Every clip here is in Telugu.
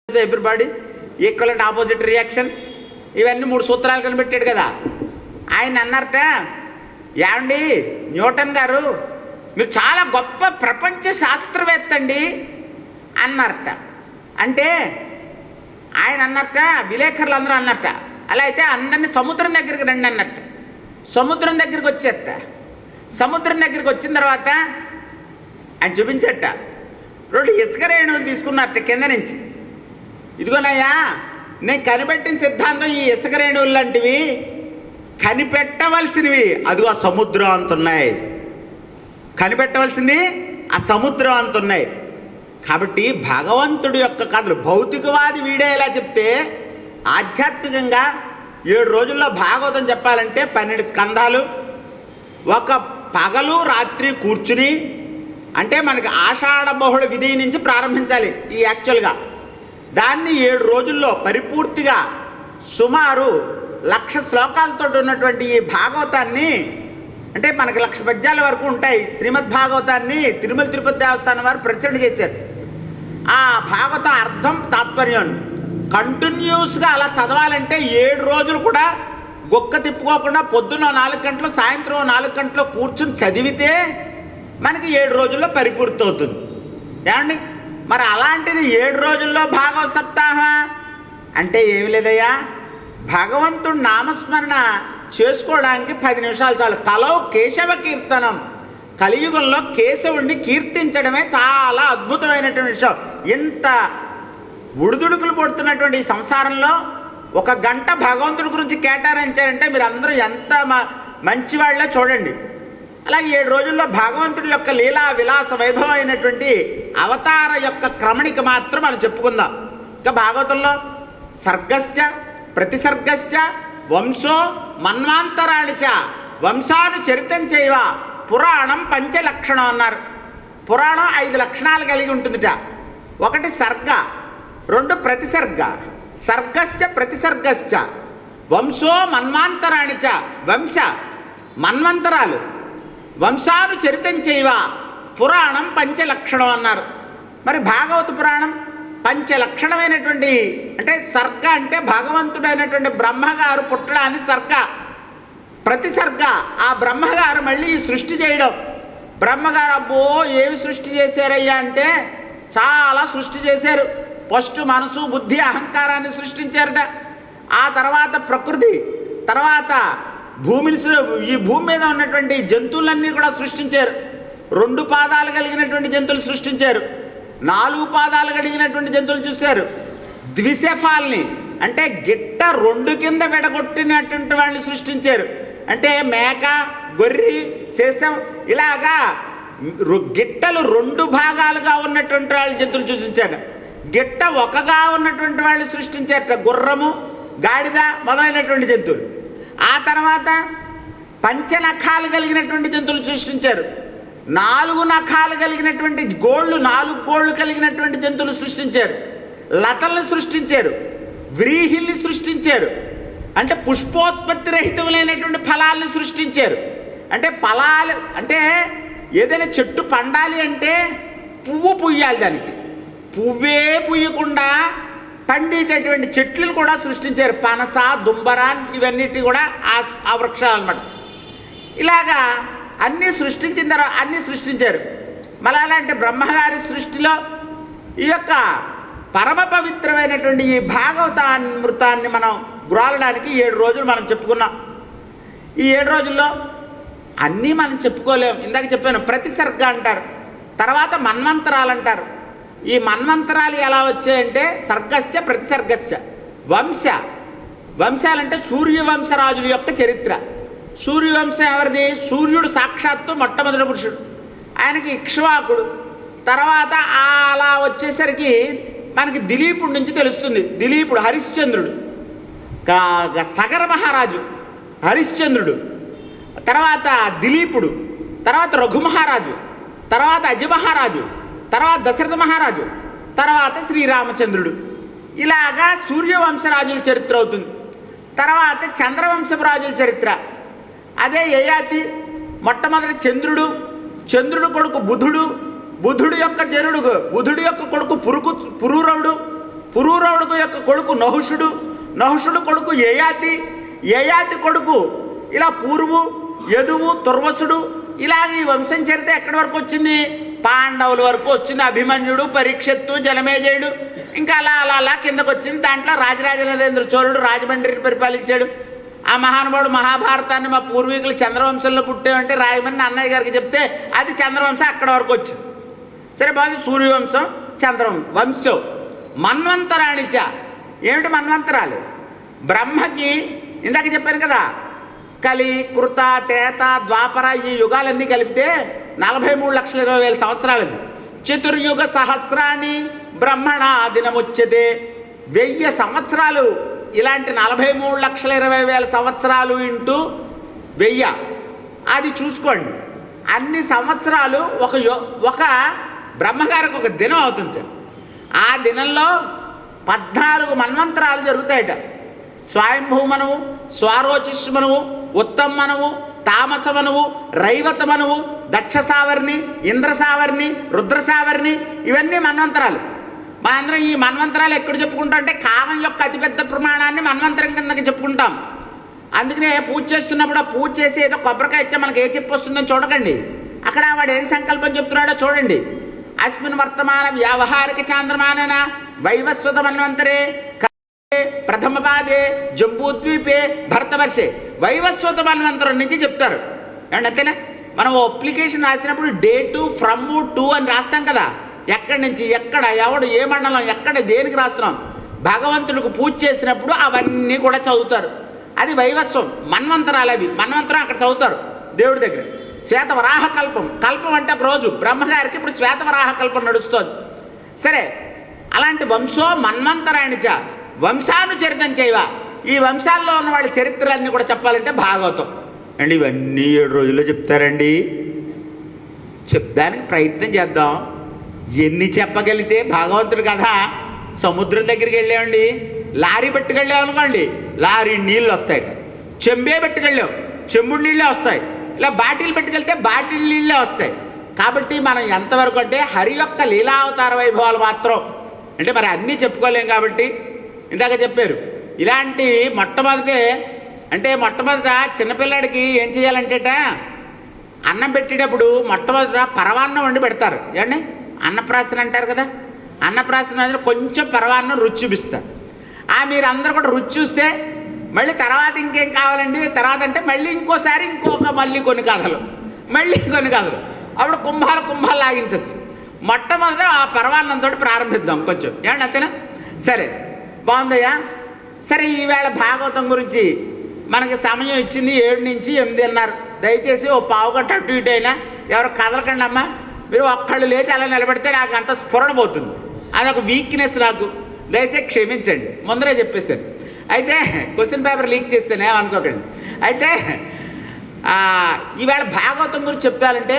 Everybody equal and opposite reaction ఇవన్నీ 3 సూత్రాలు కనిపెట్టాడు కదా. ఆయన అన్నారట, ఏమండి న్యూటన్ గారు మీరు చాలా గొప్ప ప్రపంచ శాస్త్రవేత్త అండి అన్నారట. అంటే ఆయన అన్నారట, విలేకరులు అందరూ అన్నారట, అలా అయితే అందరినీ సముద్రం దగ్గరికి రండి అన్నట్ట. సముద్రం దగ్గరికి వచ్చేట. సముద్రం దగ్గరికి వచ్చిన తర్వాత ఆయన చూపించట 2 ఇసుక రేణువులు తీసుకున్నారట కింద నుంచి. ఇదిగోనయ్యా నేను కనిపెట్టిన సిద్ధాంతం ఈ ఇసుక రేణువులు లాంటివి, కనిపెట్టవలసినవి అదిగో ఆ సముద్రం అంతున్నాయి, కనిపెట్టవలసింది ఆ సముద్రం అంతున్నాయి. కాబట్టి భగవంతుడి యొక్క కథలు భౌతికవాది వీడే ఇలా చెప్తే, ఆధ్యాత్మికంగా 7 రోజుల్లో భాగవతం చెప్పాలంటే 12 స్కంధాలు, ఒక పగలు రాత్రి కూర్చుని, అంటే మనకి ఆషాఢ బహుళ విధి నుంచి ప్రారంభించాలి ఈ యాక్చువల్గా. దాన్ని 7 రోజుల్లో పరిపూర్తిగా సుమారు 1,00,000 శ్లోకాలతో ఉన్నటువంటి ఈ భాగవతాన్ని, అంటే మనకి 1,00,000 పద్యాల వరకు ఉంటాయి. శ్రీమద్ భాగవతాన్ని తిరుమల తిరుపతి దేవస్థానం వారు ప్రచురణ చేశారు. ఆ భాగవతం అర్థం తాత్పర్యం కంటిన్యూస్గా అలా చదవాలంటే 7 రోజులు కూడా గొక్క తిప్పుకోకుండా పొద్దున్న 4 గంటలు సాయంత్రం 4 గంటలు కూర్చుని చదివితే మనకి 7 రోజుల్లో పరిపూర్తి అవుతుంది. ఏమండి మరి అలాంటిది 7 రోజుల్లో భాగవత సప్తాహం అంటే ఏమి లేదయ్యా, భగవంతుడి నామస్మరణ చేసుకోవడానికి 10 నిమిషాలు చాలు. కలౌ కేశవ కీర్తనం, కలియుగంలో కేశవుడిని కీర్తించడమే చాలా అద్భుతమైనటువంటి విషయం. ఇంత ఉడుదుడుకులు పడుతున్నటువంటి ఈ సంసారంలో 1 గంట భగవంతుడి గురించి కేటాయించారంటే మీరు అందరూ ఎంత మంచివాళ్ళో చూడండి. అలాగే 7 రోజుల్లో భగవంతుడి యొక్క లీలా విలాస వైభవమైనటువంటి అవతార యొక్క క్రమణిక మాత్రం మనం చెప్పుకుందాం. ఇంకా భాగవతంలో సర్గశ్చ ప్రతిసర్గశ్చ వంశో మన్వాంతరాణిచ వంశాను చరితం చేయవ పురాణం 5 లక్షణం అన్నారు. పురాణం 5 లక్షణాలు కలిగి ఉంటుందిట. 1 సర్గ, 2 ప్రతిసర్గ. సర్గశ్చ ప్రతిసర్గశ్చ వంశో మన్వాంతరాణిచ వంశ మన్వంతరాలు, వంశాను చరితం చేయవ పురాణం 5 లక్షణం అన్నారు. మరి భాగవత పురాణం 5 లక్షణమైనటువంటి, అంటే సర్గ అంటే భగవంతుడైనటువంటి బ్రహ్మగారు పుట్టడాన్ని సర్గ. ప్రతిసర్గ ఆ బ్రహ్మగారు మళ్ళీ సృష్టి చేయడం. బ్రహ్మగారు అబ్బో ఏమి సృష్టి చేశారయ్యా అంటే చాలా సృష్టి చేశారు. ఫస్ట్ మనసు బుద్ధి అహంకారాన్ని సృష్టించారట. ఆ తర్వాత ప్రకృతి, తర్వాత భూమిని, ఈ భూమి మీద ఉన్నటువంటి జంతువులన్నీ కూడా సృష్టించారు. 2 పాదాలు కలిగినటువంటి జంతువులు సృష్టించారు. 4 పాదాలు కలిగినటువంటి జంతువులు చూశారు. ద్విశఫాల్ని అంటే గిట్ట 2 కింద విడగొట్టినటువంటి వాళ్ళని సృష్టించారు. అంటే మేక, గొర్రె, శేషం ఇలాగా గిట్టలు 2 భాగాలుగా ఉన్నటువంటి వాళ్ళ జంతువులు సృష్టించారు. గిట్ట 1గా ఉన్నటువంటి వాళ్ళు సృష్టించారట, గుర్రము, గాడిద మొదలైనటువంటి జంతువులు. ఆ తర్వాత 5 నఖాలు కలిగినటువంటి జంతువులు సృష్టించారు. 4 నఖాలు కలిగినటువంటి గోళ్ళు, 4 గోళ్ళు కలిగినటువంటి జంతువులు సృష్టించారు. లతల్ని సృష్టించారు. వ్రీహిల్ని సృష్టించారు. అంటే పుష్పోత్పత్తి రహితములైనటువంటి ఫలాల్ని సృష్టించారు. అంటే ఫలాలు అంటే ఏదైనా చెట్టు పండాలి అంటే పువ్వు పుయ్యాలి, దానికి పువ్వే పుయ్యకుండా పండేటటువంటి చెట్లను కూడా సృష్టించారు. పనస, దుంబరాన్ ఇవన్నిటి కూడా ఆ వృక్షాలు అన్నమాట. ఇలాగా అన్నీ సృష్టించిన తర్వాత అన్నీ సృష్టించారు. మళ్ళీ అలాంటి బ్రహ్మగారి సృష్టిలో ఈ యొక్క పరమ పవిత్రమైనటువంటి ఈ భాగవతామృతాన్ని మనం గ్రోలడానికి 7 రోజులు మనం చెప్పుకున్నాం. ఈ 7 రోజుల్లో అన్నీ మనం చెప్పుకోలేము. ఇందాక చెప్పాను ప్రతిసర్గ అంటారు, తర్వాత మన్వంతరాలు అంటారు. ఈ మన్వంతరాలు ఎలా వచ్చాయంటే సర్గశ్చ ప్రతిసర్గశ్చ వంశ. వంశాలంటే సూర్యవంశరాజుల యొక్క చరిత్ర. సూర్యవంశం ఎవరిది? సూర్యుడు సాక్షాత్తు మొట్టమొదటి పురుషుడు. ఆయనకి ఇక్ష్వాకుడు. తర్వాత అలా వచ్చేసరికి మనకి దిలీపుడి నుంచి తెలుస్తుంది. దిలీపుడు హరిశ్చంద్రుడు, సగర మహారాజు హరిశ్చంద్రుడు, తర్వాత దిలీపుడు, తర్వాత రఘుమహారాజు, తర్వాత అజమహారాజు, తర్వాత దశరథ మహారాజు, తర్వాత శ్రీరామచంద్రుడు. ఇలాగా సూర్యవంశరాజుల చరిత్ర అవుతుంది. తర్వాత చంద్రవంశపు రాజుల చరిత్ర. అదే యయాతి, మొట్టమొదటి చంద్రుడు, చంద్రుడు కొడుకు బుధుడు, బుధుడు యొక్క జనుడు, బుధుడు యొక్క కొడుకు పురూరవుడు, పురూరవుడు యొక్క కొడుకు నహుషుడు, నహుషుడు కొడుకు యయాతి, యయాతి కొడుకు ఇలా పూర్వు, యదువు, తుర్వసుడు. ఇలాగ ఈ వంశం చరిత్ర ఎక్కడి వరకు వచ్చింది? పాండవుల వరకు వచ్చింది. అభిమన్యుడు, పరీక్షత్తు, జనమేజయుడు, ఇంకా అలా అలా అలా కిందకు వచ్చింది. దాంట్లో రాజరాజ నరేంద్ర చోళుడు రాజమండ్రిని పరిపాలించాడు. ఆ మహానుభావుడు మహాభారతాన్ని మా పూర్వీకులు చంద్రవంశంలో పుట్టేమంటే రాయమని అన్నయ్య గారికి చెప్తే అది చంద్రవంశం అక్కడ వరకు వచ్చింది. సరే బాగుంది. సూర్యవంశం, వంశం. మన్వంతరాణిచ. ఏమిటి మన్వంతరాలు? బ్రహ్మకి ఇందాక చెప్పాను కదా, కలి, కృత, త్రేత, ద్వాపర ఈ యుగాలన్నీ కలిపితే 43,20,000 సంవత్సరాలు. చతుర్యుగ సహస్రాన్ని బ్రహ్మణ దినముచ్యతే. 1000 సంవత్సరాలు. ఇలాంటి 43,20,000 సంవత్సరాలు ఇంటూ 1000 అది చూసుకోండి. అన్ని సంవత్సరాలు ఒక బ్రహ్మగారికి ఒక దినం అవుతుంది. ఆ దినంలో 14 మన్వంతరాలు జరుగుతాయట. స్వయంభూమనువు, స్వారోచిష్మనువు, ఉత్తమ్మనువు, తామసమనువు, రైవతమనువు, దక్షసావర్ణి, ఇంద్రసావర్ణి, రుద్రసావర్ణి, ఇవన్నీ మన్వంతరాలు. మనందరం ఈ మన్వంతరాలు ఎక్కడ చెప్పుకుంటాం అంటే కాలం యొక్క అతిపెద్ద ప్రమాణాన్ని మన్వంతరం కింద చెప్పుకుంటాం. అందుకనే పూజ చేస్తున్నప్పుడు ఆ పూజ చేసి ఏదో కొబ్బరికాయ ఇచ్చా మనకి ఏ చెప్పు వస్తుందని చూడకండి. అక్కడ వాడు ఏం సంకల్పం చెప్తున్నాడో చూడండి. అస్మిన్ వర్తమాన వ్యావహారిక చాంద్రమాన వైవస్వత మన్వంతరే ప్రథమ పాదే జంబూద్వీపే భరతవర్షే వైవస్వత మన్వంతరం నుంచి చెప్తారు. అండ్ అంతేనా? మనం అప్లికేషన్ రాసినప్పుడు డేటు, ఫ్రమ్, టు అని రాస్తాం కదా. ఎక్కడి నుంచి, ఎక్కడ, ఎవడు, ఏ మండలం, ఎక్కడ, దేనికి రాస్తున్నాం. భగవంతుడికి పూజ చేసినప్పుడు అవన్నీ కూడా చదువుతారు. అది వైవస్వం. మన్వంతరాలు అవి. మన్వంతరం అక్కడ చదువుతారు దేవుడి దగ్గర. శ్వేతవరాహ కల్పం. కల్పం అంటే ఒక రోజు. బ్రహ్మగారికి ఇప్పుడు శ్వేతవరాహ కల్పం నడుస్తుంది. సరే, అలాంటి వంశో మన్వంతరాయణిచ వంశానుచరితం చేయవ. ఈ వంశాల్లో ఉన్న వాళ్ళ చరిత్రలన్నీ కూడా చెప్పాలంటే భాగవతం అండి. ఇవన్నీ 7 రోజుల్లో చెప్తారండి. చెప్దానికి ప్రయత్నం చేద్దాం. ఎన్ని చెప్పగలిగితే భాగవంతుడి కథ. సముద్రం దగ్గరికి వెళ్ళామండి, లారీ పట్టుకెళ్ళాం అనుకోండి, లారీ నీళ్ళు వస్తాయట. చెంబే పెట్టుకెళ్ళాం, చెంబుడు నీళ్ళే వస్తాయి. ఇలా బాటిల్ పెట్టుకెళ్తే బాటిల్ నీళ్ళే వస్తాయి. కాబట్టి మనం ఎంతవరకు అంటే హరి యొక్క లీలావతార వైభవాలు మాత్రం అంటే మరి అన్నీ చెప్పుకోలేం. కాబట్టి ఇందాక చెప్పారు ఇలాంటి మొట్టమొదట చిన్నపిల్లాడికి ఏం చేయాలంటేట అన్నం పెట్టేటప్పుడు మొట్టమొదట పరవాన్నం వండి పెడతారు. ఏమండి? అన్నప్రాసన అంటారు కదా. అన్నప్రాసన కొంచెం పరవాన్నం రుచి చూపిస్తారు. మీరు అందరూ కూడా రుచి చూస్తే మళ్ళీ తర్వాత ఇంకేం కావాలండి, తర్వాత అంటే మళ్ళీ ఇంకోసారి మళ్ళీ కొన్ని కథలు. అప్పుడు కుంభాలు లాగించవచ్చు. మొట్టమొదట ఆ పరవాన్నంతో ప్రారంభిద్దాం కొంచెం. ఏమండి? అంతేనా? సరే, బాగుందయ్యా. సరే, ఈవేళ భాగవతం గురించి మనకి సమయం ఇచ్చింది 7 నుంచి 8:30. దయచేసి ఓ పావుగంట అటు ఇటు అయినా ఎవరు కదలకండి అమ్మా. మీరు ఒక్కళ్ళు లేచి అలా నిలబడితే నాకు అంత స్ఫురణ పోతుంది. అదొక వీక్నెస్ నాకు. దయచేసి క్షమించండి, ముందరే చెప్పేశాను. అయితే క్వశ్చన్ పేపర్ లీక్ చేస్తాను, ఏమనుకోకండి. అయితే ఈవేళ భాగవతం గురించి చెప్తానంటే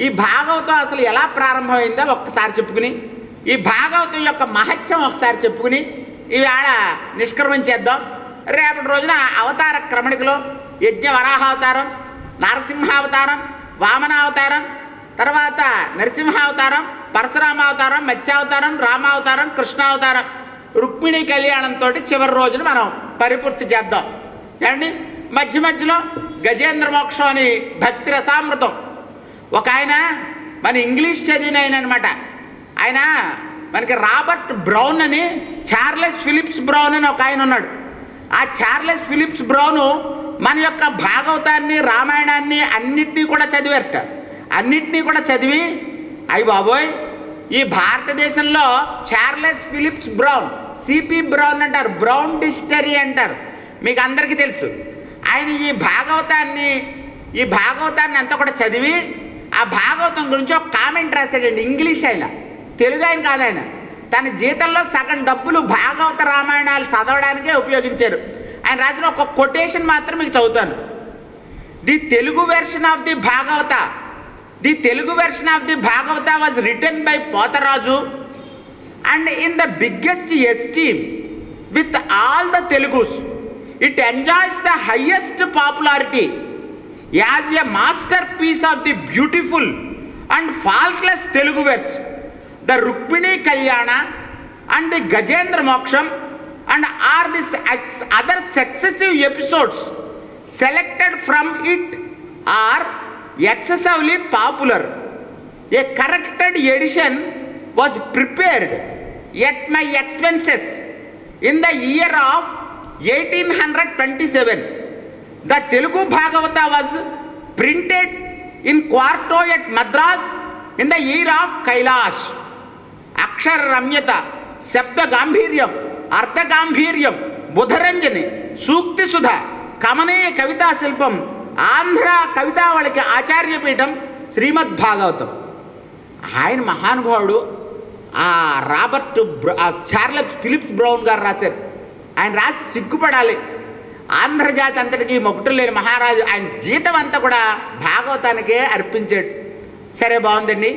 ఈ భాగవతం అసలు ఎలా ప్రారంభమైందో ఒక్కసారి చెప్పుకుని, ఈ భాగవతం యొక్క మహత్యం ఒకసారి చెప్పుకుని ఈవేళ నిష్క్రమించేద్దాం. రేపటి రోజున అవతార క్రమణికలో యజ్ఞ వరాహావతారం, నరసింహావతారం, వామనావతారం, తర్వాత నరసింహావతారం, పరశురామావతారం, మత్స్యావతారం, రామావతారం, కృష్ణావతారం, రుక్మిణి కళ్యాణంతో చివరి రోజున మనం పరిపూర్తి చేద్దాం. ఏమండి? మధ్య మధ్యలో గజేంద్ర మోక్షం అని భక్తి రసామృతం. ఒక ఆయన మన ఇంగ్లీష్ చదివిన ఆయన అనమాట. ఆయన మనకి రాబర్ట్ బ్రౌన్ అని, చార్లెస్ ఫిలిప్స్ బ్రౌన్ అని ఒక ఆయన ఉన్నాడు. ఆ చార్లెస్ ఫిలిప్స్ బ్రౌను మన యొక్క భాగవతాన్ని, రామాయణాన్ని అన్నిటినీ కూడా చదివారట. అన్నిటినీ కూడా చదివి అయ్యి బాబోయ్, ఈ భారతదేశంలో Charles Philips Brown, CP Brown అంటారు, బ్రౌన్ డిస్టరీ అంటారు, మీకు అందరికీ తెలుసు. ఆయన ఈ భాగవతాన్ని అంతా కూడా చదివి ఆ భాగవతం గురించి ఒక కామెంట్ రాశాడండి. ఇంగ్లీష్ ఆయన, తెలుగు ఆయన కాదు. ఆయన తన జీతంలో సగం డబ్బులు భాగవత రామాయణాలు చదవడానికే ఉపయోగించారు. ఆయన రాసిన ఒక కొటేషన్ మాత్రం మీకు చదువుతాను. The Telugu version of the Bhagavata was written by Potharaju and in the biggest esteem with all the Telugus. It enjoys the highest popularity as a masterpiece of the beautiful and faultless Telugu verse. The Rukmini Kalyana and the Gajendra Moksham and are the other successive episodes selected from it are excessively popular. A corrected edition was prepared at my expenses in the year of 1827. The Telugu Bhagavata was printed in quarto at Madras in the year of Kailash. Akshara Ramyata, Shabda Gambhiryam, Artha Gambhiryam, Budharanjani, Sukti Sudha, Kamane Kavita Silpam, Andhra Kavita Valaki Acharya Peetam, Srimad Bhagavatam. ఆయన మహానుభావుడు రాబర్ట్ చార్లెస్ ఫిలిప్స్ బ్రౌన్ గారు రాశారు. ఆయన రాసి సిగ్గుపడాలి. ఆంధ్రజాతి అంతటికి మొక్కటం లేని మహారాజు ఆయన జీతం అంతా కూడా భాగవతానికే అర్పించాడు. సరే, బాగుందండి.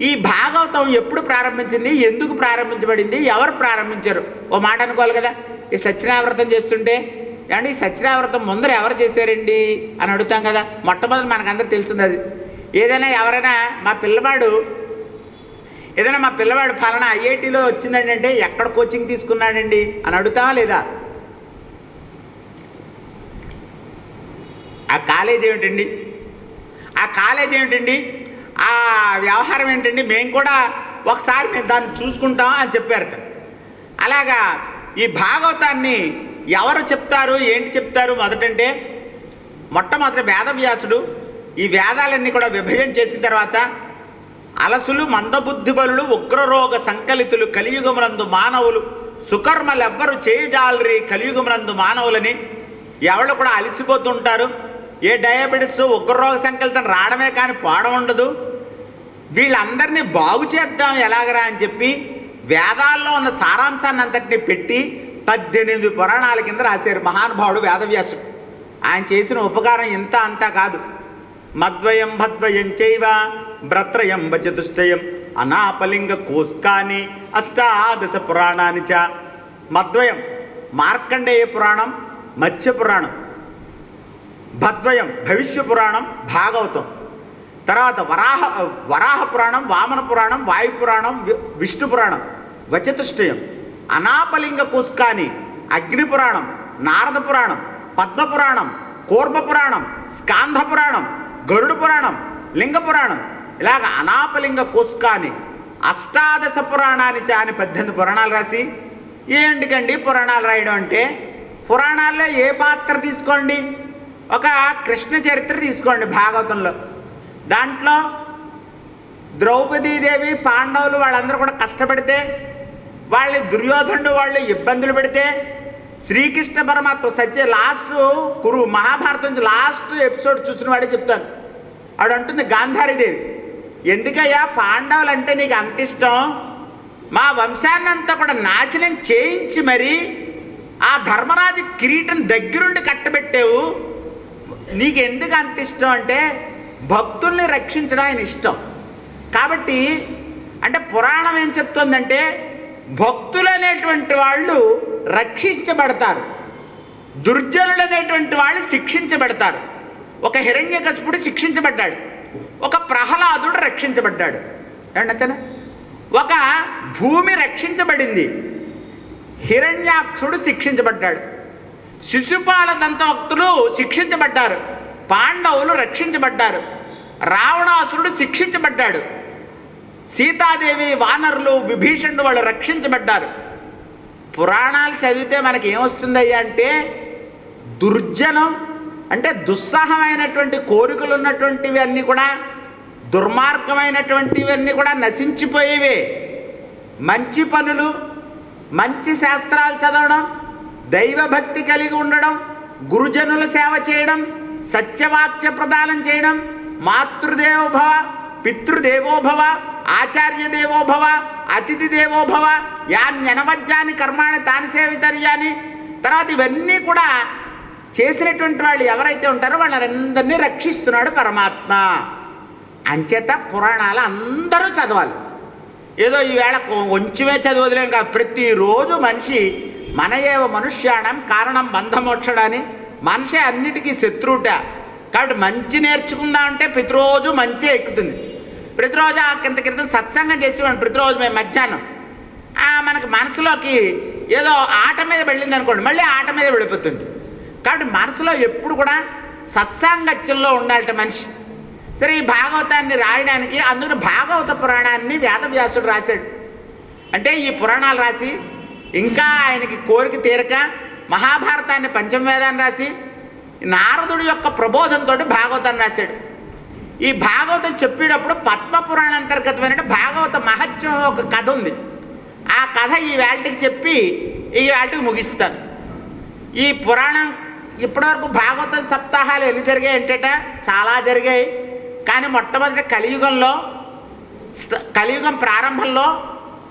ఈ భాగవతం ఎప్పుడు ప్రారంభించింది, ఎందుకు ప్రారంభించబడింది, ఎవరు ప్రారంభించారు ఓ మాట అనుకోవాలి కదా. ఈ సత్యనావ్రతం చేస్తుంటే ఏమంటే ఈ సత్యనావ్రతం ముందర ఎవరు చేశారండి అని అడుగుతాం కదా. మొట్టమొదటి మనకందరూ తెలిసింది అది. ఏదైనా ఎవరైనా మా పిల్లవాడు ఫలానా ఐఐటీలో వచ్చిందండి అంటే ఎక్కడ కోచింగ్ తీసుకున్నాడండి అని అడుగుతావా లేదా? ఆ కాలేజ్ ఏమిటండి, ఆ వ్యవహారం ఏంటండి, మేము కూడా ఒకసారి మేము దాన్ని చూసుకుంటాం అని చెప్పారట. అలాగా ఈ భాగవతాన్ని ఎవరు చెప్తారు, ఏంటి చెప్తారు మొదటంటే మొట్టమొదటి వేదవ్యాసుడు ఈ వేదాలన్నీ కూడా విభజన చేసిన తర్వాత అలసులు మందబుద్ధి బలులు ఉగ్రరోగ సంకలితులు కలియుగమునందు మానవులు సుకర్మలెవ్వరు చేయజాలరి కలియుగమునందు మానవులని ఎవరు కూడా అలసిపోతుంటారు. ఏ డయాబెటిస్ ఉగ్రరోగ సంకలితం రావడమే కానీ పోవడం ఉండదు. వీళ్ళందరినీ బాగు చేద్దాం ఎలాగరా అని చెప్పి వేదాల్లో ఉన్న సారాంశాన్ని అంతటినీ పెట్టి 18 పురాణాల కింద రాశారు మహానుభావుడు వేదవ్యాసుడు. ఆయన చేసిన ఉపకారం ఇంత అంతా కాదు. మద్వయం భద్వయం చైవ భ్రత్రయం చతుష్టయం అనాపలింగ కోస్కాని అష్టాదశ పురాణాని చ. మద్వయం మార్కండేయ పురాణం, మత్స్య పురాణం. భద్వయం భవిష్య పురాణం, భాగవతం. తర్వాత వరాహ పురాణం, వామన పురాణం, వాయు పురాణం, విష్ణు పురాణం, వచతుష్టయం. అనాపలింగ కోస్కాని అగ్ని పురాణం, నారద పురాణం, పద్మ పురాణం, కూర్మ పురాణం, స్కాంధ పురాణం, గరుడు పురాణం, లింగ పురాణం. ఇలాగ అనాపలింగ కోస్కాని అష్టాదశ పురాణాన్ని అని 18 పురాణాలు రాసి ఏంటికండి పురాణాలు రాయడం అంటే, పురాణాల్లో ఏ పాత్ర తీసుకోండి, ఒక కృష్ణ చరిత్ర తీసుకోండి భాగవతంలో. దాంట్లో ద్రౌపదీదేవి పాండవులు వాళ్ళందరూ కూడా కష్టపడితే, వాళ్ళు దుర్యోధనుడు వాళ్ళు ఇబ్బందులు పెడితే శ్రీకృష్ణ పరమాత్మ లాస్ట్ మహాభారతం లాస్ట్ ఎపిసోడ్ చూసిన వాడే చెప్తాను. ఆవిడ అంటుంది గాంధారీదేవి, ఎందుకయ్యా పాండవులు అంటే నీకు అంత ఇష్టం, మా వంశాన్నంతా కూడా నాశనం చేయించి మరి ఆ ధర్మరాజు కిరీటం దగ్గరుండి కట్టబెట్టావు, నీకు ఎందుకు అంత ఇష్టం అంటే భక్తుల్ని రక్షించడం ఆయన ఇష్టం. కాబట్టి అంటే పురాణం ఏం చెప్తుందంటే భక్తులు అనేటువంటి వాళ్ళు రక్షించబడతారు, దుర్జనులు అనేటువంటి వాళ్ళు శిక్షించబడతారు. ఒక హిరణ్యకశిపుడు శిక్షించబడ్డాడు, ఒక ప్రహ్లాదుడు రక్షించబడ్డాడు. అంతేనా? ఒక భూమి రక్షించబడింది, హిరణ్యాక్షుడు శిక్షించబడ్డాడు, శిశుపాల దంతభక్తులు శిక్షించబడ్డారు, పాండవులు రక్షించబడ్డారు, రావణాసురుడు శిక్షించబడ్డాడు, సీతాదేవి వానరులు విభీషణుడు వాళ్ళు రక్షించబడ్డారు. పురాణాలు చదివితే మనకి ఏమొస్తుందయ్యా అంటే దుర్జనం అంటే దుస్సాహమైనటువంటి కోరికలు ఉన్నటువంటివి అన్నీ కూడా, దుర్మార్గమైనటువంటివన్నీ కూడా నశించిపోయేవే. మంచి పనులు, మంచి శాస్త్రాలు చదవడం, దైవభక్తి కలిగి ఉండడం, గురుజనుల సేవ చేయడం, సత్యవాక్య ప్రదానం చేయడం, మాతృదేవోభవ, పితృదేవోభవ, ఆచార్య దేవోభవ, అతిథి దేవోభవ, యాన్యనవజ్యాని కర్మాణి తాని సేవితర్యాని. తర్వాత ఇవన్నీ కూడా చేసినటువంటి వాళ్ళు ఎవరైతే ఉంటారో వాళ్ళందరినీ రక్షిస్తున్నాడు పరమాత్మ. అంచేత పురాణాలు అందరూ చదవాలి. ఏదో ఈవేళ కొంచెమే చదవదులేం కాదు, ప్రతిరోజు మనిషి మన ఏవ మనుష్యాణం కారణం బంధమోక్షడాన్ని, మనిషి అన్నిటికీ శత్రువుట. కాబట్టి మంచి నేర్చుకుందాం అంటే ప్రతిరోజు మంచి ఎక్కుతుంది. ప్రతిరోజు ఇంత క్రితం సత్సంగం చేసేవాడిని, ప్రతిరోజు మేము మధ్యాహ్నం మనకు మనసులోకి ఏదో ఆట మీద వెళ్ళింది అనుకోండి, మళ్ళీ ఆట మీద వెళ్ళిపోతుంది. కాబట్టి మనసులో ఎప్పుడు కూడా సత్సాంగత్యంలో ఉండాలట మనిషి. సరే, ఈ భాగవతాన్ని రాయడానికి అందుకని భాగవత పురాణాన్ని వేదవ్యాసుడు రాశాడు. అంటే ఈ పురాణాలు రాసి ఇంకా ఆయనకి కోరిక తీరక మహాభారతాన్ని పంచమవేదాన్ని రాసి నారదుడి యొక్క ప్రబోధంతో భాగవతాన్ని రాశాడు. ఈ భాగవతం చెప్పేటప్పుడు పద్మపురాణ అంతర్గతమైన భాగవత మహత్యం ఒక కథ ఉంది. ఆ కథ ఈ వేళటికి చెప్పి ఈ వేళటికి ముగిస్తాను. ఈ పురాణం ఇప్పటివరకు భాగవతం సప్తాహాలు ఎన్ని జరిగాయి అంటేట చాలా జరిగాయి. కానీ మొట్టమొదటి కలియుగం ప్రారంభంలో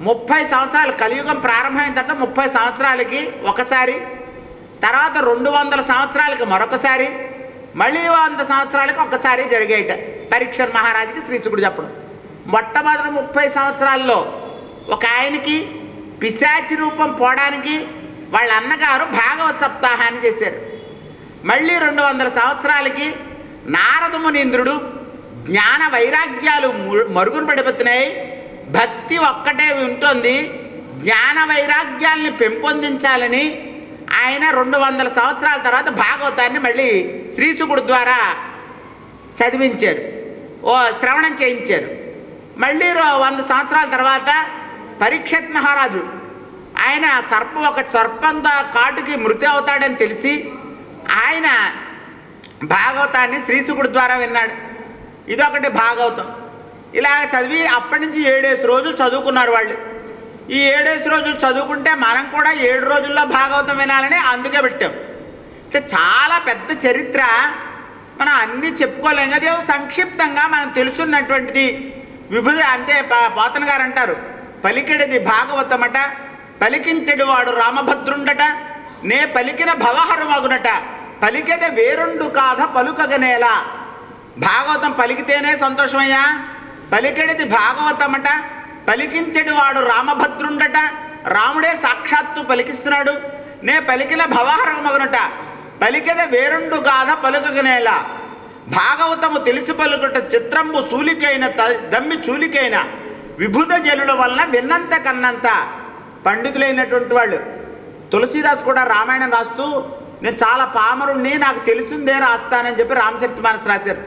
30 సంవత్సరాలు, కలియుగం ప్రారంభమైన తర్వాత 30 సంవత్సరాలకి ఒకసారి, తర్వాత 200 సంవత్సరాలకి మరొకసారి, మళ్ళీ 100 సంవత్సరాలకి ఒకసారి జరిగాయట. పరీక్షర్ మహారాజుకి శ్రీశుకుడు చెప్పడం. మొట్టమొదటి 30 సంవత్సరాల్లో ఒక ఆయనకి పిశాచి రూపం పోవడానికి వాళ్ళ అన్నగారు భాగవత సప్తాహాన్ని చేశారు. మళ్ళీ 200 సంవత్సరాలకి నారద మునీంద్రుడు జ్ఞాన వైరాగ్యాలు మరుగున పడిపోతున్నాయి, భక్తి ఒక్కటే ఉంటుంది, జ్ఞాన వైరాగ్యాల్ని పెంపొందించాలని ఆయన 200 సంవత్సరాల తర్వాత భాగవతాన్ని మళ్ళీ శ్రీశుకుడు ద్వారా చదివించారు, శ్రవణం చేయించారు. మళ్ళీ 100 సంవత్సరాల తర్వాత పరీక్షత్ మహారాజు ఆయన ఒక సర్పంతో కాటుకి మృతి అవుతాడని తెలిసి ఆయన భాగవతాన్ని శ్రీశుకుడు ద్వారా విన్నాడు. ఇదొకటి భాగవతం. ఇలా చదివి అప్పటి నుంచి 7 రోజులు చదువుకున్నారు వాళ్ళు. ఈ 7 రోజులు చదువుకుంటే మనం కూడా 7 రోజుల్లో భాగవతం వినాలని అందుకే పెట్టాం. అంటే చాలా పెద్ద చరిత్ర, మనం అన్నీ చెప్పుకోలేం కదా. సంక్షిప్తంగా మనం తెలుసున్నటువంటిది విభుది అంతే. పోతన గారు అంటారు, పలికెడిది భాగవతమట, పలికించెడు వాడు రామభద్రుండట, నే పలికిన భవహరమగునట, పలికెద వేరుండు కాధ పలుకగనేలా. భాగవతం పలికితేనే సంతోషమయ్యా. పలికెడిది భాగవతమట, పలికించెడు వాడు రామభద్రుండట, రాముడే సాక్షాత్తు పలికిస్తున్నాడు, నే పలికిన భవహరమగునట, పలికెద వేరుండు గాథ పలుకగనేలా. భాగవతము తెలిసి పలుకుట చిత్రంబు సూలికైన దమ్మి చూలికైన విభుద జనుల వలన విన్నంత కన్నంత. పండితులైనటువంటి వాళ్ళు తులసీదాస్ కూడా రామాయణం రాస్తూ నేను చాలా పామరుణ్ణి, నాకు తెలిసిందే రాస్తానని చెప్పి రామచరితమానస్ రాశారు.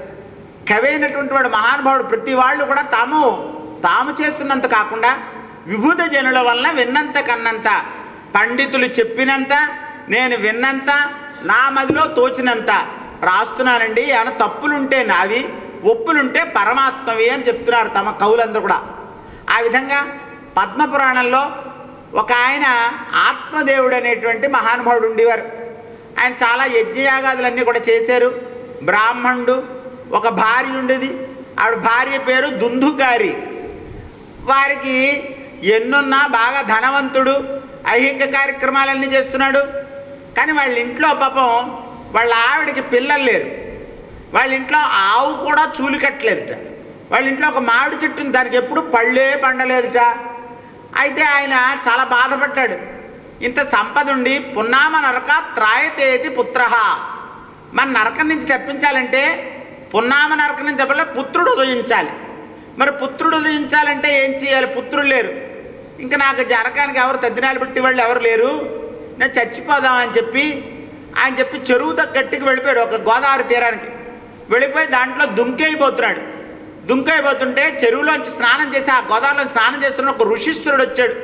కవి అయినటువంటి వాడు మహానుభావుడు. ప్రతి వాళ్ళు కూడా తాము చేస్తున్నంత కాకుండా విభుద జనుల వలన విన్నంత కన్నంత, పండితులు చెప్పినంత, నేను విన్నంత, నా మదిలో తోచినంత రాస్తున్నానండి. ఏమైనా తప్పులుంటే నావి, ఒప్పులుంటే పరమాత్మవి అని చెప్తున్నారు తమ కవులందరూ కూడా. ఆ విధంగా పద్మపురాణంలో ఒక ఆయన ఆత్మదేవుడు అనేటువంటి మహానుభావుడు ఉండేవారు. ఆయన చాలా యజ్ఞయాగాదులన్నీ కూడా చేశారు. బ్రాహ్మణుడు, ఒక భార్య ఉండేది. ఆవిడ భార్య పేరు దుందుకారి. వారికి ఎన్నున్నా బాగా ధనవంతుడు, ఐహిక కార్యక్రమాలన్నీ చేస్తున్నాడు. కానీ వాళ్ళ ఇంట్లో పాపం వాళ్ళ ఆవిడకి పిల్లలు లేరు. వాళ్ళ ఇంట్లో ఆవు కూడా చూలు కట్టలేదుట. వాళ్ళ ఇంట్లో ఒక మామిడి చెట్టు, దానికి ఎప్పుడు పళ్ళే పండలేదుట. అయితే ఆయన చాలా బాధపడ్డాడు. ఇంత సంపద ఉండి పున్నామ నరక త్రాయతేతి పుత్ర, మన నరకం నుంచి తప్పించాలంటే పున్నామ నరకం నుంచి తప్పలే పుత్రుడు ఉదయించాలి. మరి పుత్రుడు ఉదయించాలంటే ఏం చేయాలి? పుత్రుడు లేరు. ఇంకా నాకు జరకానికి ఎవరు తద్దినాలు పెట్టి వాళ్ళు ఎవరు లేరు, నేను చచ్చిపోదామని చెప్పి చెరువు గట్టికి వెళ్ళిపోయాడు. ఒక గోదావరి తీరానికి వెళ్ళిపోయి దాంట్లో దుంకైపోతున్నాడు. దుంకైపోతుంటే చెరువులోంచి స్నానం చేసి ఆ గోదావరిలో స్నానం చేస్తున్న ఒక ఋషిస్తుడు వచ్చాడు.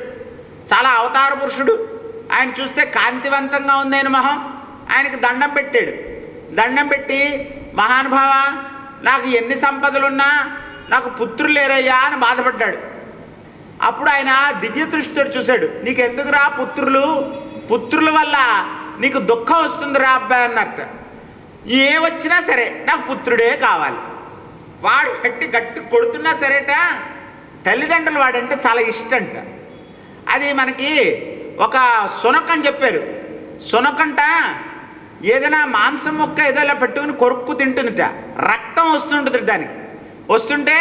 చాలా అవతార పురుషుడు. ఆయన చూస్తే కాంతివంతంగా ఉంది ఆయన మొహం. ఆయనకి దండం పెట్టాడు. దండం పెట్టి, మహానుభావ, నాకు ఎన్ని సంపదలున్నా నాకు పుత్రులు లేరయ్యా అని బాధపడ్డాడు. అప్పుడు ఆయన దివ్య దృష్టితో చూశాడు. నీకెందుకురా పుత్రుల వల్ల నీకు దుఃఖం వస్తుందిరా అబ్బాయి అన్నట్ట. ఏ వచ్చినా సరే నాకు పుత్రుడే కావాలి. వాడు గట్టి కొడుతున్నా సరేట తల్లిదండ్రులు వాడంటే చాలా ఇష్టంట. అది మనకి ఒక సునకం చెప్పారు. సునకంట ఏదైనా మాంసం ముక్క ఏదో ఇలా పెట్టుకుని కొరుక్కు తింటుందిట. రక్తం వస్తుంటుంది దానికి. వస్తుంటే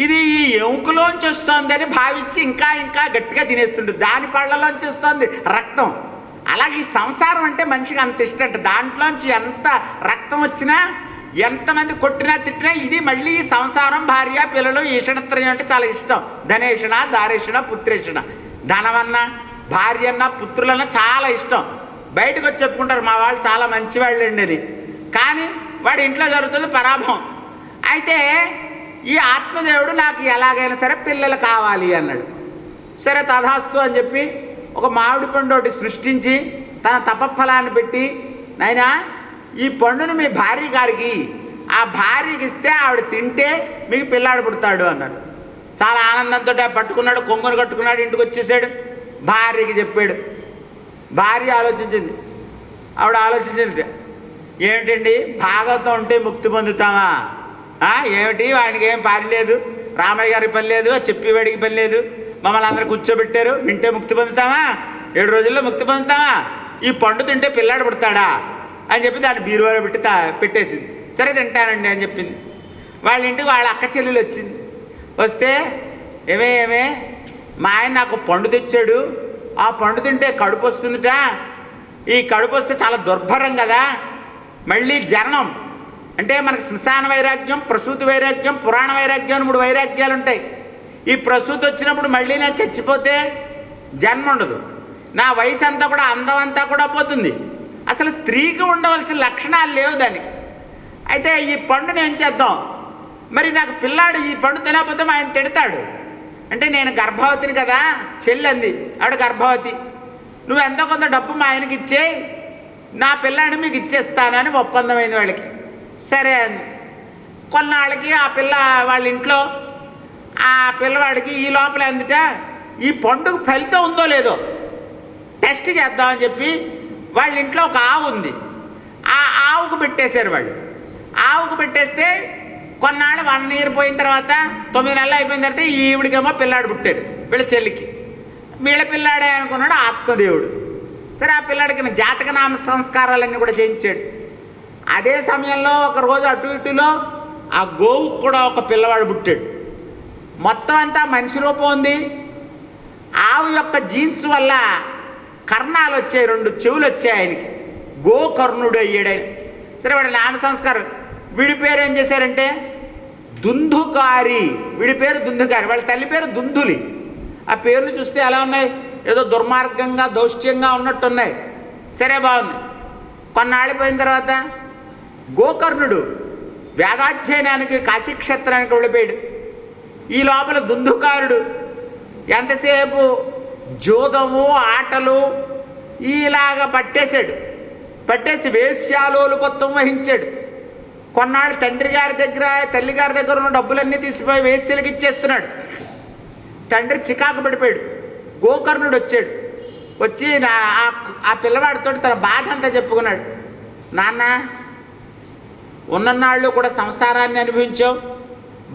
ఇది ఈ ఎముకలోంచి వస్తోందని భావించి ఇంకా గట్టిగా తినేస్తుంటుంది. దాని పళ్ళలోంచి వస్తుంది రక్తం. అలాగే ఈ సంసారం అంటే మనిషికి అంత ఇష్టంట. దాంట్లోంచి ఎంత రక్తం వచ్చినా, ఎంతమంది కొట్టినా తిట్టినా ఇది మళ్ళీ సంసారం, భార్య, పిల్లలు, ఈషణత్రయం అంటే చాలా ఇష్టం. ధనేషణ, దారేషణ, పుత్రేషణ ధనమన్నా భార్య అన్నా పుత్రులన్నా చాలా ఇష్టం. బయటకు వచ్చి చెప్పుకుంటారు మా వాళ్ళు చాలా మంచివాళ్ళు అండి అని. కానీ వాడి ఇంట్లో జరుగుతుంది పరాభవం. అయితే ఈ ఆత్మదేవుడు నాకు ఎలాగైనా సరే పిల్లలు కావాలి అన్నాడు. సరే తథాస్తు అని చెప్పి ఒక మామిడి పండు ఒకటి సృష్టించి తన తపఫలాన్ని పెట్టి, నాయనా ఈ పండును మీ భార్య గారికి, ఆ భార్యకి ఇస్తే ఆవిడ తింటే మీకు పిల్లాడు పుడతాడు అన్నాడు. చాలా ఆనందంతో పట్టుకున్నాడు, కొంగును కట్టుకున్నాడు, ఇంటికి వచ్చేసాడు. భార్యకి చెప్పాడు. భార్య ఆలోచించింది. ఆవిడ ఆలోచించింది, ఏమిటండి భాగవతం ఉంటే ముక్తి పొందుతామా? ఏమిటి వాడికి ఏం పని లేదు, రామయ్య గారికి పని లేదు, చెప్పేవాడికి పని లేదు, మమ్మల్ని అందరూ కూర్చోబెట్టారు, వింటే ముక్తి పొందుతామా? 7 రోజుల్లో ముక్తి పొందుతామా? ఈ పండు తింటే పిల్లాడు పుడతాడా అని చెప్పి దాన్ని బీరువాలో పెట్టి పెట్టేసింది. సరే తింటానండి అని చెప్పింది. వాళ్ళ ఇంటికి వాళ్ళ అక్క చెల్లెలు వచ్చింది. వస్తే ఏమే మా ఆయన నాకు పండు తెచ్చాడు, ఆ పండు తింటే కడుపు వస్తుందిట, ఈ కడుపు వస్తే చాలా దుర్భరం కదా, మళ్ళీ జననం అంటే మనకి శ్మశాన వైరాగ్యం, ప్రసూతి వైరాగ్యం, పురాణ వైరాగ్యం అని 3 వైరాగ్యాలు ఉంటాయి. ఈ ప్రసూతి వచ్చినప్పుడు మళ్ళీ నేను చచ్చిపోతే జన్మ ఉండదు, నా వయసు అంతా కూడా అందం అంతా కూడా పోతుంది, అసలు స్త్రీకి ఉండవలసిన లక్షణాలు లేవు దానికి. అయితే ఈ పండుని ఏం చేద్దాం, మరి నాకు పిల్లాడు ఈ పండు తినకపోతే మా ఆయన తిడతాడు అంటే, నేను గర్భవతిని కదా, చెల్లంది ఆవిడ గర్భవతి, నువ్వు ఎంతో కొంత డబ్బు మా ఆయనకి ఇచ్చేయి, నా పిల్లాడిని మీకు ఇచ్చేస్తానని ఒప్పందమైంది వాళ్ళకి. సరే అంది. కొన్నాళ్ళకి ఆ పిల్ల వాళ్ళ ఇంట్లో ఆ పిల్లవాడికి ఈ లోపల అందుట ఈ పండుగ ఫలితం ఉందో లేదో టెస్ట్ చేద్దామని చెప్పి వాళ్ళ ఇంట్లో ఒక ఆవు ఉంది, ఆ ఆవుకు పెట్టేశారు వాళ్ళు. ఆవుకు పెట్టేస్తే కొన్నాళ్ళు 1 year పోయిన తర్వాత 9 నెలలు అయిపోయిన తర్వాత ఈవిడికేమో పిల్లాడు పుట్టాడు, వీళ్ళ చెల్లికి. వీళ్ళ పిల్లాడే అనుకున్నాడు ఆత్మదేవుడు. సరే ఆ పిల్లాడికి జాతక నామ సంస్కారాలన్నీ కూడా చేయించాడు. అదే సమయంలో ఒక రోజు అటు ఇటులో ఆ గోవుకు కూడా ఒక పిల్లవాడు పుట్టాడు. మొత్తం అంతా మనిషి రూపం ఉంది. ఆవు యొక్క జీన్స్ వల్ల కర్ణాలు వచ్చాయి, 2 చెవులు వచ్చాయి ఆయనకి, గోకర్ణుడు అయ్యాడు ఆయన. సరే వాడి నామ సంస్కారం. వీడి పేరు ఏం చేశారంటే దుందుకారి, వీడి పేరు దుందుకారి, వాళ్ళ తల్లి పేరు దుందులి. ఆ పేర్లు చూస్తే ఎలా ఉన్నాయి, ఏదో దుర్మార్గంగా దౌష్ట్యంగా ఉన్నట్టున్నాయి. సరే బాగుంది. కొన్నాళ్ళు పోయిన తర్వాత గోకర్ణుడు వేదాధ్యయనానికి కాశీక్షేత్రానికి వెళ్ళిపోయాడు. ఈ లోపల దుందుకారుడు ఎంతసేపు జోదము ఆటలు ఇలాగా పట్టేసి వేశ్యాలోలుపత్వం వహించాడు. కొన్నాళ్ళు తండ్రి గారి దగ్గర తల్లి గారి దగ్గర ఉన్న డబ్బులన్నీ తీసిపోయి వేశ్యలకు ఇచ్చేస్తున్నాడు. తండ్రి చికాకు పడిపోయాడు. గోకర్ణుడు వచ్చాడు. వచ్చి ఆ పిల్లవాడితో తన బాధ అంతా చెప్పుకున్నాడు. నాన్న, ఉన్ననాళ్ళు కూడా సంసారాన్ని అనుభవించావు,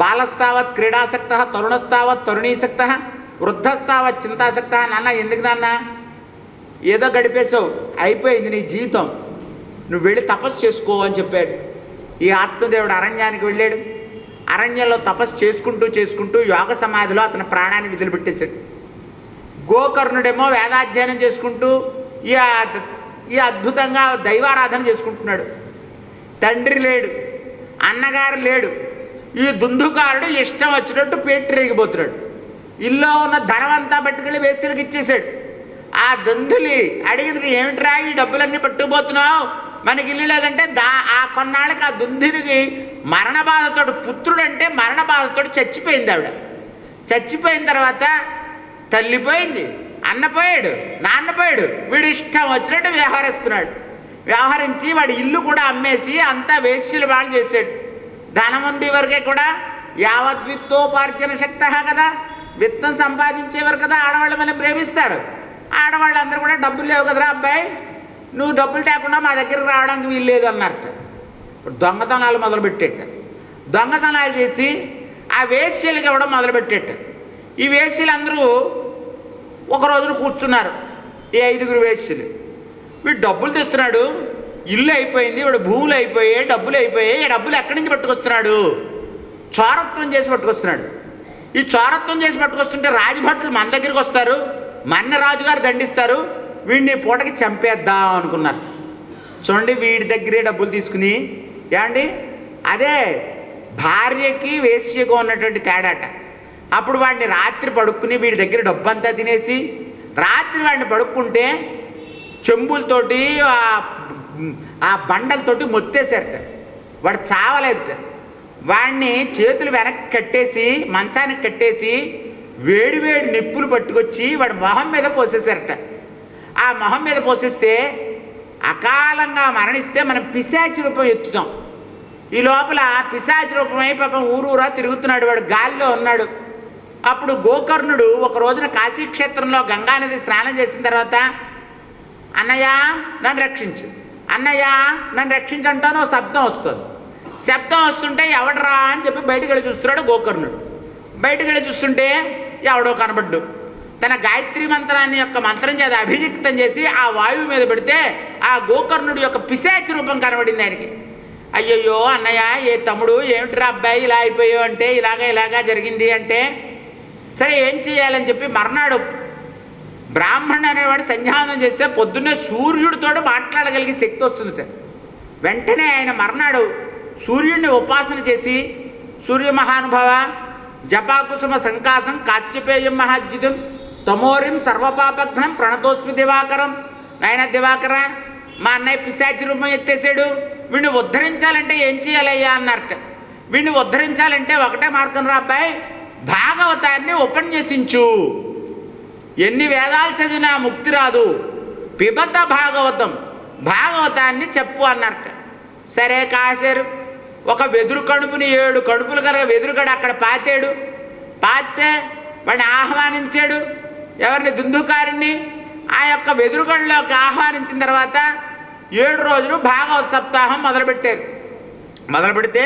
బాలస్తావత్ క్రీడాసక్త, తరుణస్తావత్ తరుణీసక్త, వృద్ధస్తావత్ చింతాసక్త. నాన్న ఎందుకు నాన్న, ఏదో గడిపేశావు, అయిపోయింది నీ జీవితం, నువ్వు వెళ్ళి తపస్సు చేసుకో అని చెప్పాడు. ఈ ఆత్మదేవుడు అరణ్యానికి వెళ్ళాడు. అరణ్యంలో తపస్సు చేసుకుంటూ యోగ సమాధిలో అతని ప్రాణాన్ని విదిలిపెట్టేశాడు. గోకర్ణుడేమో వేదాధ్యయనం చేసుకుంటూ ఈ అద్భుతంగా దైవారాధన చేసుకుంటున్నాడు. తండ్రి లేడు, అన్నగారు లేడు. ఈ దుందుకారుడు ఇష్టం వచ్చినట్టు పేటరేగిపోతున్నాడు. ఇల్లో ఉన్న ధనమంతా పట్టుకెళ్ళి వేశ్యలకు ఇచ్చేశాడు. ఆ దుందులి అడిగింది, ఏమిట్రా ఈ డబ్బులన్నీ పట్టుకుపోతున్నావు, మనకి ఇల్లు లేదంటే ఆ కొన్నాళ్ళకి ఆ దుందునికి మరణ బాధతోటి, పుత్రుడంటే మరణ బాధతోటి చచ్చిపోయింది ఆవిడ. చచ్చిపోయిన తర్వాత తల్లి పోయింది, అన్న పోయాడు, నాన్న పోయాడు. వీడు ఇష్టం వచ్చినట్టు వ్యవహరించి వాడి ఇల్లు కూడా అమ్మేసి అంతా వేశ్యలు బాగా చేశాడు. ధనం ఉంది వరకే కూడా యావద్విత్తోపార్జన శక్త కదా, విత్తం సంపాదించేవారు కదా ఆడవాళ్ళు మనం ప్రేమిస్తారు. ఆడవాళ్ళందరూ కూడా డబ్బులు లేవు కదరా అబ్బాయి, నువ్వు డబ్బులు తేకుండా మా దగ్గరకు రావడానికి వీలు లేదు అన్నట్టు. దొంగతనాలు మొదలుపెట్టేట, దొంగతనాలు చేసి ఆ వేశ్యలకు ఇవ్వడం మొదలుపెట్టేట. ఈ వేశ్యలందరూ ఒక రోజున కూర్చున్నారు, ఈ 5 వేశ్యలు. వీడు డబ్బులు తెస్తున్నాడు, ఇల్లు అయిపోయింది, వీడు భూములు అయిపోయాయి, డబ్బులు అయిపోయాయి. ఈ డబ్బులు ఎక్కడి నుంచి పట్టుకొస్తున్నాడు, చోరత్వం చేసి పట్టుకొస్తున్నాడు. ఈ చోరత్వం చేసి పట్టుకొస్తుంటే రాజభటులు మన దగ్గరికి వస్తారు, మన రాజుగారు దండిస్తారు, వీడిని పూటకి చంపేద్దాం అనుకున్నారు. చూడండి, వీడి దగ్గరే డబ్బులు తీసుకుని, ఏమండి అదే భార్యకి వేశ్యకు ఉన్నటువంటి తేడాట. అప్పుడు వాడిని రాత్రి పడుక్కుని వీడి దగ్గర డబ్బంతా తినేసి రాత్రి వాడిని పడుక్కుంటే చెంబులతోటి ఆ బండలతోటి మొత్తేశారట. వాడు చావలేదట. వాడిని చేతులు వెనక్కి కట్టేసి మంచానికి కట్టేసి వేడి వేడి నిప్పులు పట్టుకొచ్చి వాడి మొహం మీద పోసేశారట. ఆ మొహం మీద పోసేస్తే అకాలంగా మరణిస్తే మనం పిశాచి రూపం ఎత్తుతాం. ఈ లోపల పిశాచి రూపమై పాపం ఊరూరా తిరుగుతున్నాడు, వాడు గాలిలో ఉన్నాడు. అప్పుడు గోకర్ణుడు ఒక రోజున కాశీక్షేత్రంలో గంగానది స్నానం చేసిన తర్వాత అన్నయ్య నన్ను రక్షించు, అన్నయ్య నన్ను రక్షించంటాను శబ్దం వస్తుంది. శబ్దం వస్తుంటే ఎవడరా అని చెప్పి బయటికి వెళ్ళి చూస్తున్నాడు గోకర్ణుడు. బయటికి వెళ్ళి చూస్తుంటే ఎవడో కనబడ్డు. తన గాయత్రి మంత్రాన్ని యొక్క మంత్రం చేత అభిషిక్తం చేసి ఆ వాయువు మీద పెడితే ఆ గోకర్ణుడి యొక్క పిశాచి రూపం కనబడింది ఆయనకి. అయ్యయ్యో అన్నయ్య, ఏ తమ్ముడు ఏమిటిరా అబ్బాయి ఇలా అయిపోయావు అంటే ఇలాగా జరిగింది అంటే, సరే ఏం చేయాలని చెప్పి మర్నాడు బ్రాహ్మణుడు అనేవాడు సంధ్యావందనం చేస్తే పొద్దున్నే సూర్యుడితో మాట్లాడగలిగే శక్తి వస్తుంది. వెంటనే ఆయన మర్నాడు సూర్యుడిని ఉపాసన చేసి, సూర్య మహానుభావ జపాకుసుమ సంకాసం కాశ్యపేయం మహాద్యుతం తమోరిం సర్వపాపఘ్నం ప్రణతోస్మి దివాకరం. నాయన దివాకర, మా అన్నయ్య పిశాచి రూపం ఎత్తేసాడు, వీడిని ఉద్ధరించాలంటే ఏం చేయాలయ్యా అన్నారట. వీడిని ఉద్ధరించాలంటే ఒకటే మార్గం రా అబ్బాయి, భాగవతాన్ని ఉపన్యసించు. ఎన్ని వేదాలు చదివినా ముక్తి రాదు, పిబత భాగవతం, భాగవతాన్ని చెప్పు అన్నారట. సరే కాశారు. ఒక వెదురు కడుపుని 7 కడుపులు కల వెదురుగడ అక్కడ పాతాడు. పాతే వాడిని ఆహ్వానించాడు. ఎవరిని? దుందుకారుణ్ణి. ఆ యొక్క వెదురుగడలోకి ఆహ్వానించిన తర్వాత 7 రోజులు భాగవత సప్తాహం మొదలుపెట్టారు. మొదలు పెడితే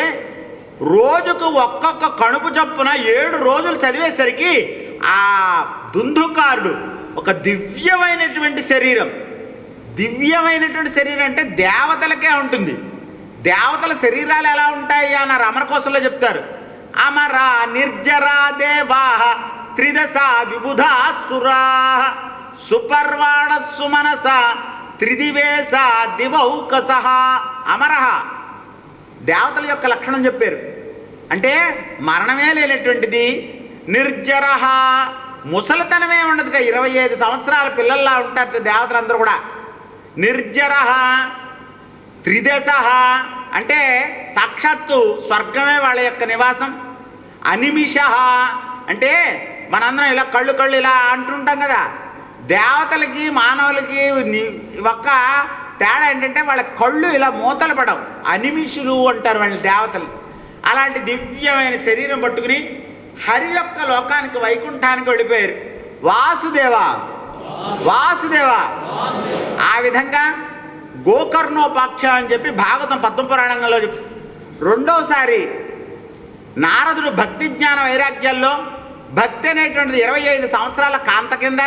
రోజుకు ఒక్కొక్క కణుపు చొప్పున 7 రోజులు చదివేసరికి ఆ దుందుకారుడు ఒక దివ్యమైనటువంటి శరీరం. దివ్యమైనటువంటి శరీరం అంటే దేవతలకే ఉంటుంది. దేవతల శరీరాలు ఎలా ఉంటాయి అన్నారు అమరకోశంలో చెప్తారు. అమర నిర్జరా దేవా త్రిదశ విబుధా సురా సుపర్వాణ సుమనస త్రిదివేశ దివౌకస. అమరహ దేవతల యొక్క లక్షణం చెప్పారు. అంటే మరణమే లేనటువంటిది. నిర్జరహ ముసలితనమే ఉండదు. 25 సంవత్సరాల పిల్లల్లా ఉంటారు దేవతలందరూ కూడా. నిర్జరహ త్రిదశ అంటే సాక్షాత్తు స్వర్గమే వాళ్ళ యొక్క నివాసం. అనిమిష అంటే మనందరం ఇలా కళ్ళు ఇలా అంటుంటాం కదా, దేవతలకి మానవులకి ఒక్క తేడా ఏంటంటే వాళ్ళ కళ్ళు ఇలా మూతలు పడవు, అనిమిషులు అంటారు వాళ్ళ దేవతలు. అలాంటి దివ్యమైన శరీరం పట్టుకుని హరి యొక్క లోకానికి వైకుంఠానికి వెళ్ళిపోయారు. వాసుదేవ ఆ విధంగా గోకర్ణోపాఖ్య అని చెప్పి భాగవతం పద్మపురాణంలో చెప్పి. రెండోసారి నారదుడు భక్తి జ్ఞాన వైరాగ్యాల్లో భక్తి అనేటువంటిది 25 సంవత్సరాల కాంత కింద,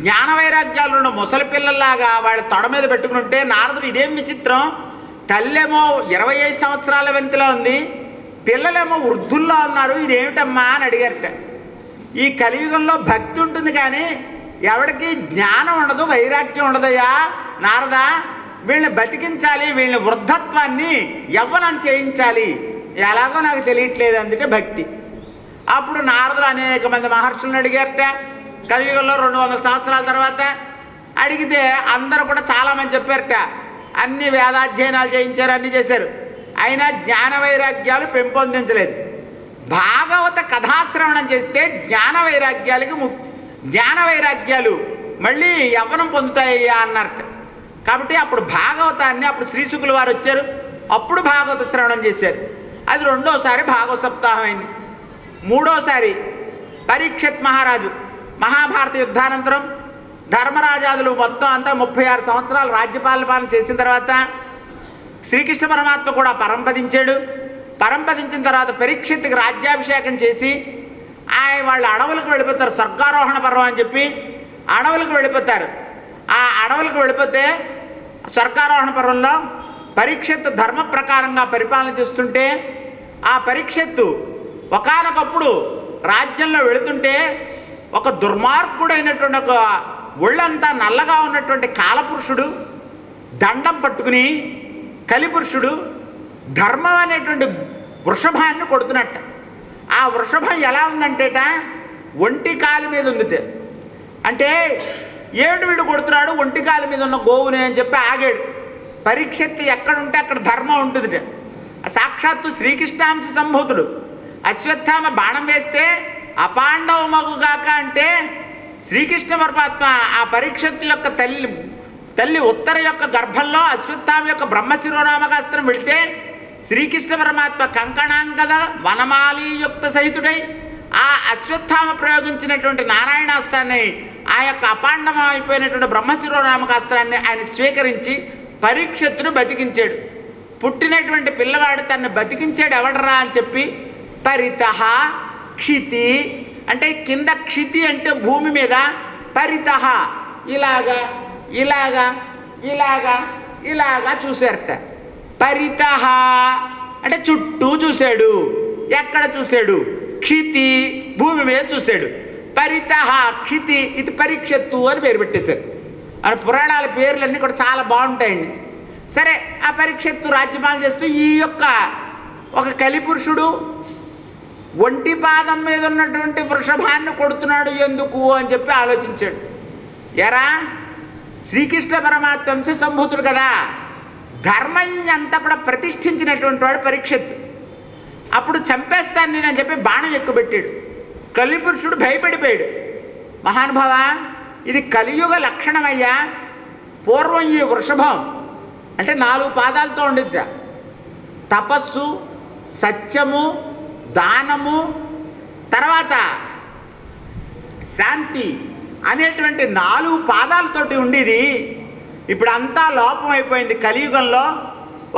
జ్ఞాన వైరాగ్యాలు ఉన్న ముసలి పిల్లల్లాగా వాళ్ళ తొడ మీద పెట్టుకుంటే నారదుడు ఇదేం విచిత్రం, తల్లేమో 25 సంవత్సరాల వెంతలో ఉంది, పిల్లలేమో వృద్ధుల్లో ఉన్నారు, ఇదేమిటమ్మా అని అడిగారట. ఈ కలియుగంలో భక్తి ఉంటుంది కానీ ఎవరికి జ్ఞానం ఉండదు, వైరాగ్యం ఉండదయ్యా నారదా, వీళ్ళని బతికించాలి, వీళ్ళని వృద్ధత్వాన్ని యవ్వనం చేయించాలి, ఎలాగో నాకు తెలియట్లేదు, అందుకే భక్తి. అప్పుడు నారదుడు అనేక మంది మహర్షులను అడిగారట. కలియుగంలో 200 సంవత్సరాల తర్వాత అడిగితే అందరూ కూడా చాలామంది చెప్పారట. అన్ని వేదాధ్యయనాలు చేయించారు, అన్నీ చేశారు, అయినా జ్ఞాన వైరాగ్యాలు పెంపొందించలేదు. భాగవత కథాశ్రవణం చేస్తే జ్ఞాన వైరాగ్యాలు మళ్ళీ యవ్వనం పొందుతాయ్యా అన్నారట. కాబట్టి అప్పుడు భాగవతాన్ని అప్పుడు శ్రీశుకుల వారు వచ్చారు, అప్పుడు భాగవత శ్రవణం చేశారు. అది రెండోసారి భాగవత సప్తాహం అయింది. మూడోసారి పరీక్షిత్ మహారాజు మహాభారత యుద్ధానంతరం ధర్మరాజాదులు మొత్తం అంతా 36 సంవత్సరాలు రాజ్యపాలన చేసిన తర్వాత శ్రీకృష్ణ పరమాత్మ కూడా పరంపదించాడు. పరంపదించిన తర్వాత పరీక్షిత్కి రాజ్యాభిషేకం చేసి వాళ్ళు అడవులకు వెళ్ళిపోతారు. స్వర్గారోహణ పర్వం అని చెప్పి అడవులకు వెళ్ళిపోతారు. ఆ అడవులకు వెళ్ళిపోతే స్వర్గారోహణ పర్వంలో పరీక్షిత్తు ధర్మ ప్రకారంగా పరిపాలన చేస్తుంటే ఆ పరీక్షిత్తు ఒకానొకప్పుడు రాజ్యంలో వెళుతుంటే ఒక దుర్మార్గుడైనటువంటి ఒక ఒళ్ళంతా నల్లగా ఉన్నటువంటి కాలపురుషుడు దండం పట్టుకుని కలిపురుషుడు ధర్మం అనేటువంటి వృషభాన్ని కొడుతున్నట్ట. ఆ వృషభం ఎలా ఉందంటేట ఒంటి కాలు మీద ఉందిట. అంటే ఏమిటి వీడు కొడుతున్నాడు ఒంటి కాలు మీద ఉన్న గోవుని అని చెప్పి ఆగాడు. పరీక్షిత్తు ఎక్కడుంటే అక్కడ ధర్మం ఉంటుందిట. సాక్షాత్తు శ్రీకృష్ణాంశ సంభూతుడు. అశ్వత్థామ బాణం వేస్తే అపాండవ మగుగాక అంటే శ్రీకృష్ణ పరమాత్మ ఆ పరీక్షిత్తు యొక్క తల్లి ఉత్తర యొక్క గర్భంలో అశ్వత్థామ యొక్క బ్రహ్మశిరోనామకాస్త్రం వెళితే శ్రీకృష్ణ పరమాత్మ కంకణాంగద వనమాలీయుక్త సహితుడై ఆ అశ్వత్థామ ప్రయోగించినటువంటి నారాయణాస్త్రాన్ని ఆ యొక్క అపాండవం అయిపోయినటువంటి బ్రహ్మశిరోనామకాస్త్రాన్ని ఆయన స్వీకరించి పరీక్షిత్తును బతికించాడు. పుట్టినటువంటి పిల్లవాడు తన్ని బతికించాడు ఎవడరా అని చెప్పి పరితః క్షితి అంటే కింద క్షితి అంటే భూమి మీద, పరితః ఇలాగా ఇలాగా ఇలాగా ఇలాగా చూశారట. పరితః అంటే చుట్టూ చూశాడు. ఎక్కడ చూశాడు? క్షితి భూమి మీద చూశాడు. పరితః క్షితి ఇది పరీక్షత్తు అని పేరు పెట్టేశారు. ఆ పురాణాల పేర్లన్నీ కూడా చాలా బాగుంటాయండి. సరే, ఆ పరీక్షత్తు రాజ్యపాలన చేస్తూ ఈ యొక్క ఒక కలిపురుషుడు ఒంటి పాదం మీద ఉన్నటువంటి వృషభాన్ని కొడుతున్నాడు ఎందుకు అని చెప్పి ఆలోచించాడు. ఎరా శ్రీకృష్ణ పరమాత్మ సంభూతుడు కదా, ధర్మం అంతా కూడా ప్రతిష్ఠించినటువంటి వాడు పరీక్షత్తు. అప్పుడు చంపేస్తాను నేను అని చెప్పి బాణం ఎక్కుబెట్టాడు. కలిపురుషుడు భయపడిపోయాడు. మహానుభావ, ఇది కలియుగ లక్షణమయ్యా. పూర్వం ఈ వృషభం అంటే 4 పాదాలతో ఉండిద్ద. తపస్సు, సత్యము, దానము, తర్వాత శాంతి అనేటువంటి 4 పాదాలతోటి ఉండేది. ఇప్పుడు అంతా లోపం అయిపోయింది. కలియుగంలో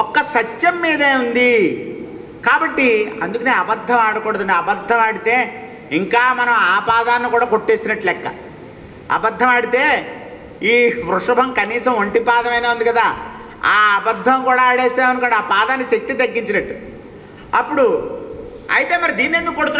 ఒక్క సత్యం మీదే ఉంది. కాబట్టి అందుకనే అబద్ధం ఆడకూడదండి. అబద్ధం ఆడితే ఇంకా మనం ఆ పాదాన్ని కూడా కొట్టేసినట్లు లెక్క. అబద్ధం ఆడితే ఈ వృషభం కనీసం ఒంటి పాదమైనా ఉంది కదా, ఆ అబద్ధం కూడా ఆడేసామనుకోండి, ఆ పాదాన్ని శక్తి తగ్గించినట్టు. అప్పుడు అయితే మరి దీన్ని ఎందుకు కొడుతున్నాడు?